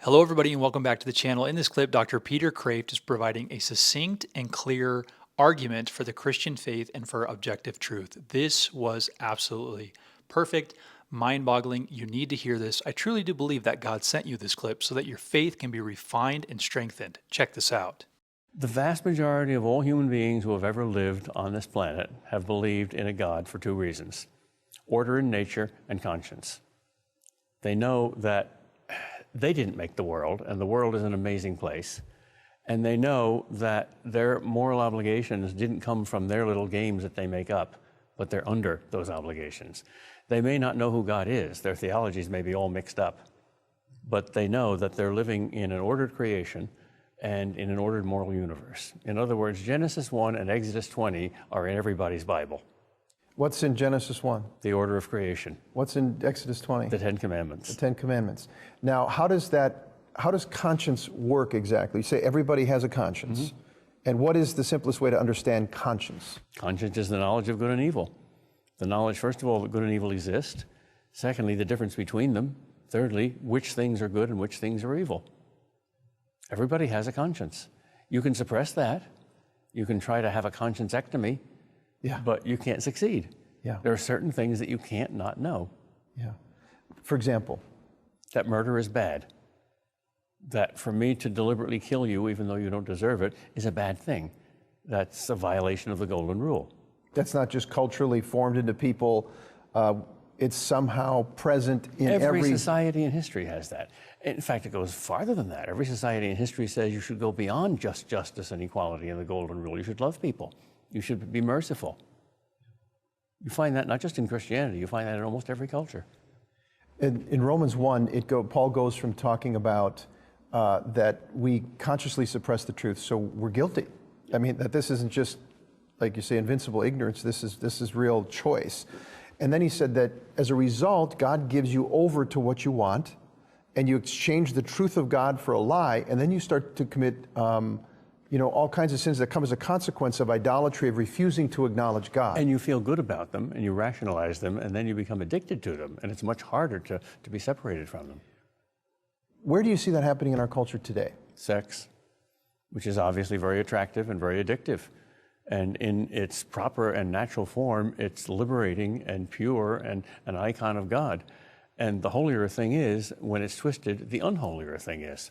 Hello, everybody, and welcome back to the channel. In this clip, Dr. Peter Kraft is providing a succinct and clear argument for the Christian faith and for objective truth. This was absolutely perfect, mind-boggling. You need to hear this. I truly do believe that God sent you this clip so that your faith can be refined and strengthened. Check this out. The vast majority of all human beings who have ever lived on this planet have believed in a God for two reasons: order in nature and conscience. They know that they didn't make the world, and the world is an amazing place. And they know that their moral obligations didn't come from their little games that they make up, but they're under those obligations. They may not know who God is. Their theologies may be all mixed up. But they know that they're living in an ordered creation and in an ordered moral universe. In other words, Genesis 1 and Exodus 20 are in everybody's Bible. What's in Genesis 1? The order of creation. What's in Exodus 20? The Ten Commandments. The Ten Commandments. Now, how does conscience work exactly? You say everybody has a conscience. Mm-hmm. And what is the simplest way to understand conscience? Conscience is the knowledge of good and evil. The knowledge, first of all, that good and evil exist. Secondly, the difference between them. Thirdly, which things are good and which things are evil. Everybody has a conscience. You can suppress that. You can try to have a conscience-ectomy. Yeah. But you can't succeed. Yeah. There are certain things that you can't not know. Yeah. For example? That murder is bad. That for me to deliberately kill you, even though you don't deserve it, is a bad thing. That's a violation of the golden rule. That's not just culturally formed into people. It's somehow present in every society in history has that. In fact, it goes farther than that. Every society in history says you should go beyond just justice and equality and the golden rule. You should love people. You should be merciful. You find that not just in Christianity, you find that in almost every culture. In Romans 1, Paul goes from talking about that we consciously suppress the truth, so we're guilty. I mean, that this isn't just, like you say, invincible ignorance, this is real choice. And then he said that as a result, God gives you over to what you want, and you exchange the truth of God for a lie, and then you start to commit all kinds of sins that come as a consequence of idolatry, of refusing to acknowledge God. And you feel good about them, and you rationalize them, and then you become addicted to them, and it's much harder to be separated from them. Where do you see that happening in our culture today? Sex, which is obviously very attractive and very addictive. And in its proper and natural form, it's liberating and pure and an icon of God. And the holier a thing is, when it's twisted, the unholier a thing is.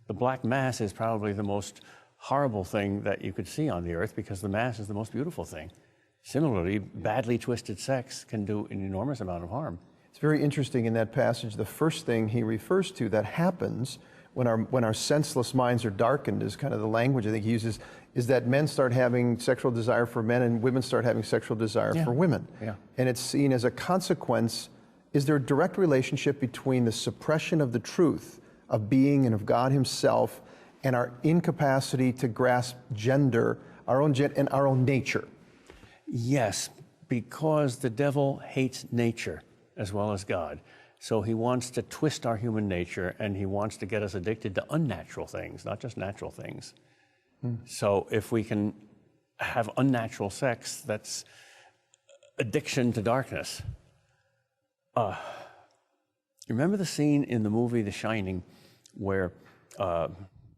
The black mass is probably the most horrible thing that you could see on the earth, because the mass is the most beautiful thing. Similarly, badly twisted sex can do an enormous amount of harm. It's very interesting in that passage, the first thing he refers to that happens when our senseless minds are darkened, is kind of the language I think he uses, is that men start having sexual desire for men and women start having sexual desire for women. Yeah. And it's seen as a consequence. Is there a direct relationship between the suppression of the truth of being and of God himself and our incapacity to grasp gender, our own nature? Yes, because the devil hates nature as well as God. So he wants to twist our human nature, and he wants to get us addicted to unnatural things, not just natural things. So if we can have unnatural sex, that's addiction to darkness. You remember the scene in the movie The Shining where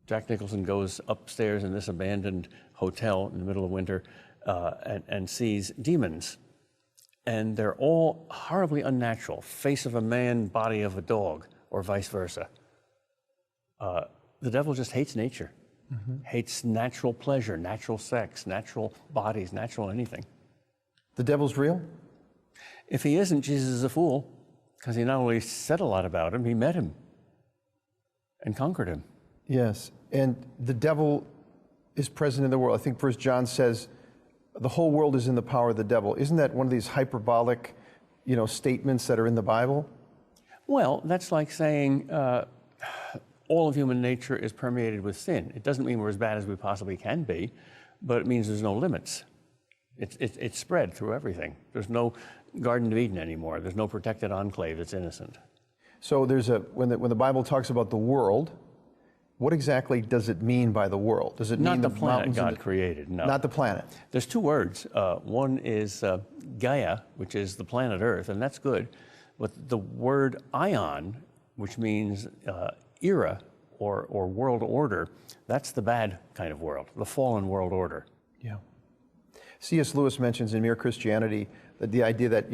Jack Nicholson goes upstairs in this abandoned hotel in the middle of winter and sees demons. And they're all horribly unnatural. Face of a man, body of a dog, or vice versa. The devil just hates nature. Hates natural pleasure, natural sex, natural bodies, natural anything. The devil's real? If he isn't, Jesus is a fool, because he not only said a lot about him, he met him and conquered him. Yes, and the devil is present in the world. I think 1 John says the whole world is in the power of the devil. Isn't that one of these hyperbolic, statements that are in the Bible? Well, that's like saying all of human nature is permeated with sin. It doesn't mean we're as bad as we possibly can be, but it means there's no limits. It's spread through everything. There's no Garden of Eden anymore. There's no protected enclave that's innocent. So when the Bible talks about the world, what exactly does it mean by the world? Does it mean the planet God created? No. Not the planet. There's two words. One is Gaia, which is the planet Earth, and that's good. But the word ion, which means era or world order, that's the bad kind of world, the fallen world order. Yeah. C.S. Lewis mentions in Mere Christianity that the idea that,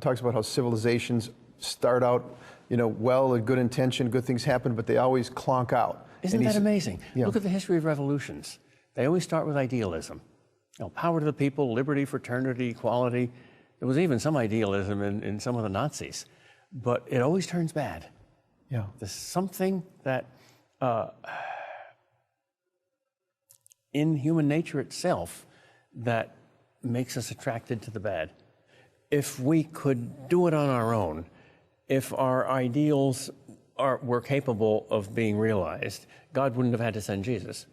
talks about how civilizations start out, well, with good intention, good things happen, but they always clonk out. Isn't that amazing? Yeah. Look at the history of revolutions. They always start with idealism. Power to the people, liberty, fraternity, equality. There was even some idealism in some of the Nazis, but it always turns bad. Yeah. There's something that in human nature itself that makes us attracted to the bad. If we could do it on our own, if our ideals were capable of being realized, God wouldn't have had to send Jesus.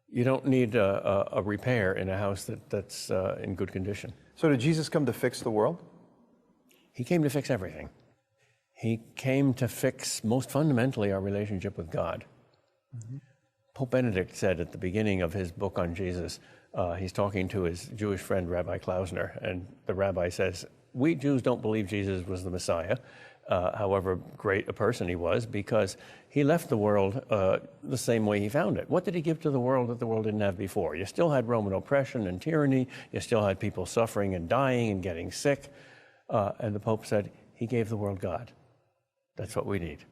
You don't need a repair in a house that's in good condition. So did Jesus come to fix the world? He came to fix everything. He came to fix, most fundamentally, our relationship with God. Mm-hmm. Pope Benedict said at the beginning of his book on Jesus, he's talking to his Jewish friend, Rabbi Klausner, and the rabbi says, we Jews don't believe Jesus was the Messiah, however great a person he was, because he left the world the same way he found it. What did he give to the world that the world didn't have before? You still had Roman oppression and tyranny. You still had people suffering and dying and getting sick. And the Pope said, he gave the world God. That's what we need.